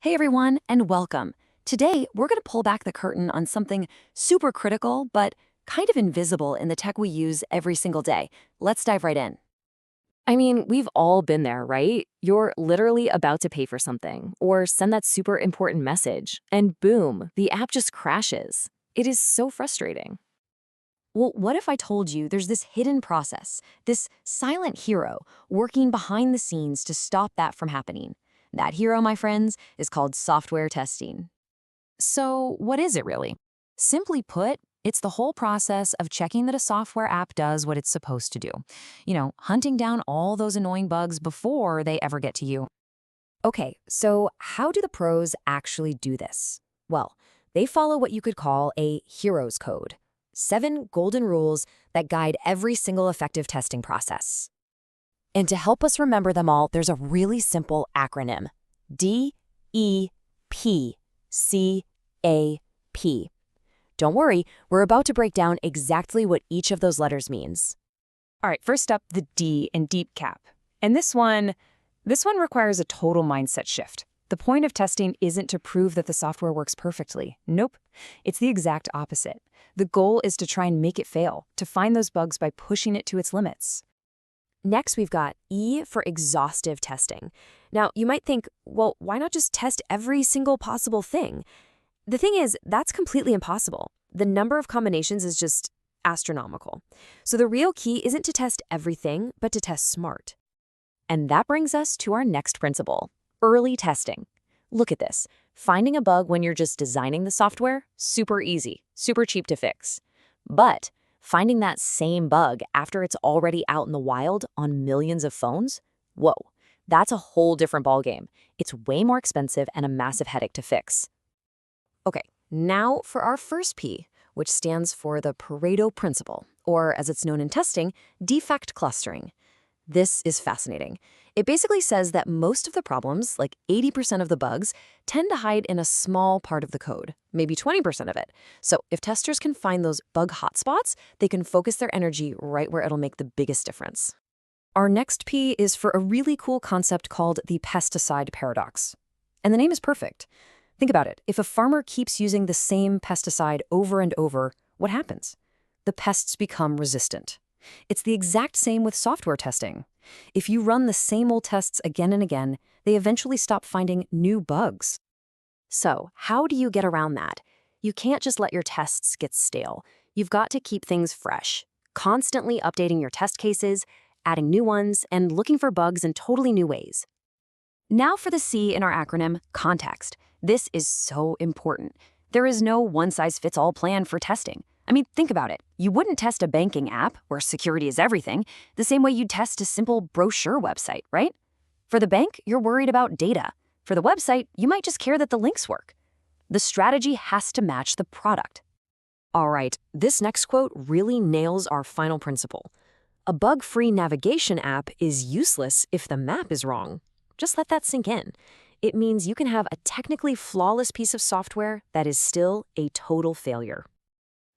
Hey everyone, and welcome. Today, we're going to pull back the curtain on something super critical, but kind of invisible in the tech we use every single day. Let's dive right in. I mean, we've all been there, right? You're literally about to pay for something or send that super important message, and boom, the app just crashes. It is so frustrating. Well, what if I told you there's this hidden process, this silent hero working behind the scenes to stop that from happening? That hero, my friends, is called software testing. So, what is it really? Simply put, it's the whole process of checking that a software app does what it's supposed to do. Hunting down all those annoying bugs before they ever get to you. Okay, so how do the pros actually do this? Well, they follow what you could call a hero's code. 7 golden rules that guide every single effective testing process. And to help us remember them all, there's a really simple acronym. DEPCAP. Don't worry, we're about to break down exactly what each of those letters means. All right, first up, the D in deep cap. And this one requires a total mindset shift. The point of testing isn't to prove that the software works perfectly. Nope. It's the exact opposite. The goal is to try and make it fail, to find those bugs by pushing it to its limits. Next, we've got E for exhaustive testing. Now, you might think, well, why not just test every single possible thing? The thing is, that's completely impossible. The number of combinations is just astronomical. So the real key isn't to test everything, but to test smart. And that brings us to our next principle, early testing. Look at this. Finding a bug when you're just designing the software, super easy, super cheap to fix. But finding that same bug after it's already out in the wild on millions of phones? Whoa, that's a whole different ballgame. It's way more expensive and a massive headache to fix. Okay, now for our first P, which stands for the Pareto principle, or as it's known in testing, defect clustering. This is fascinating. It basically says that most of the problems, like 80% of the bugs, tend to hide in a small part of the code, maybe 20% of it. So if testers can find those bug hotspots, they can focus their energy right where it'll make the biggest difference. Our next P is for a really cool concept called the pesticide paradox. And the name is perfect. Think about it. If a farmer keeps using the same pesticide over and over, what happens? The pests become resistant. It's the exact same with software testing. If you run the same old tests again and again, they eventually stop finding new bugs. So, how do you get around that? You can't just let your tests get stale. You've got to keep things fresh, constantly updating your test cases, adding new ones, and looking for bugs in totally new ways. Now for the C in our acronym, context. This is so important. There is no one-size-fits-all plan for testing. I mean, think about it. You wouldn't test a banking app, where security is everything, the same way you'd test a simple brochure website, right? For the bank, you're worried about data. For the website, you might just care that the links work. The strategy has to match the product. All right, this next quote really nails our final principle. A bug-free navigation app is useless if the map is wrong. Just let that sink in. It means you can have a technically flawless piece of software that is still a total failure.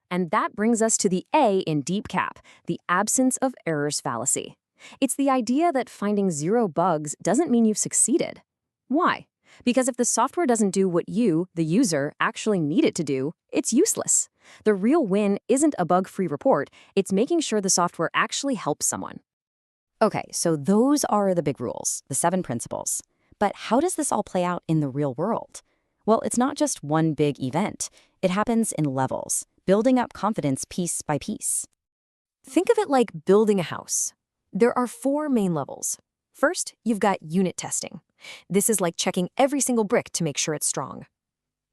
And that brings us to the A in deep cap, the absence of errors fallacy. It's the idea that finding 0 bugs doesn't mean you've succeeded. Why? Because if the software doesn't do what you, the user, actually need it to do, it's useless. The real win isn't a bug-free report, it's making sure the software actually helps someone. Okay, so those are the big rules, the 7 principles. But how does this all play out in the real world? Well, it's not just one big event. It happens in levels, building up confidence piece by piece. Think of it like building a house. There are 4 main levels. First, you've got unit testing. This is like checking every single brick to make sure it's strong.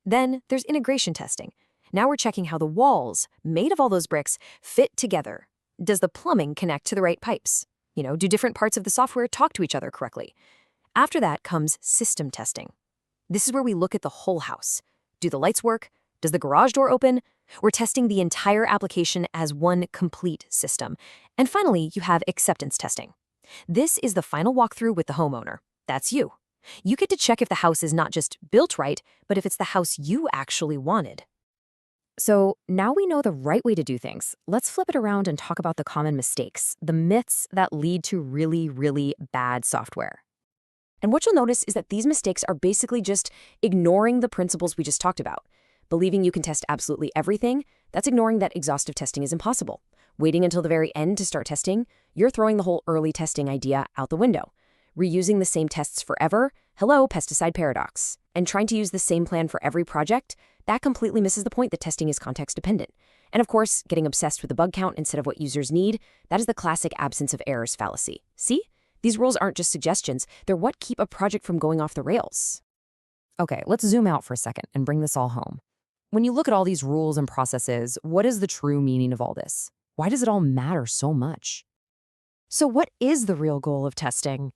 Then there's integration testing. Now we're checking how the walls, made of all those bricks, fit together. Does the plumbing connect to the right pipes? Do different parts of the software talk to each other correctly? After that comes system testing. This is where we look at the whole house. Do the lights work? Does the garage door open? We're testing the entire application as one complete system. And finally, you have acceptance testing. This is the final walkthrough with the homeowner. That's you. You get to check if the house is not just built right, but if it's the house you actually wanted. So now we know the right way to do things. Let's flip it around and talk about the common mistakes, the myths that lead to really, really bad software. And what you'll notice is that these mistakes are basically just ignoring the principles we just talked about. Believing you can test absolutely everything, that's ignoring that exhaustive testing is impossible. Waiting until the very end to start testing, you're throwing the whole early testing idea out the window. Reusing the same tests forever, hello, pesticide paradox. And trying to use the same plan for every project, that completely misses the point that testing is context dependent. And of course, getting obsessed with the bug count instead of what users need, that is the classic absence of errors fallacy. See? These rules aren't just suggestions, they're what keep a project from going off the rails. Okay, let's zoom out for a second and bring this all home. When you look at all these rules and processes, what is the true meaning of all this? Why does it all matter so much? So what is the real goal of testing?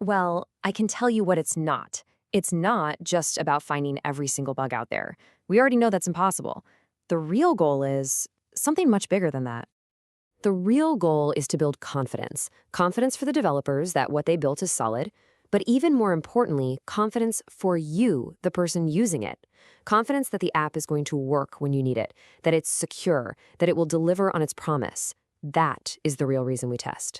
Well, I can tell you what it's not. It's not just about finding every single bug out there. We already know that's impossible. The real goal is something much bigger than that. The real goal is to build confidence. Confidence for the developers that what they built is solid, but even more importantly, confidence for you, the person using it. Confidence that the app is going to work when you need it, that it's secure, that it will deliver on its promise. That is the real reason we test.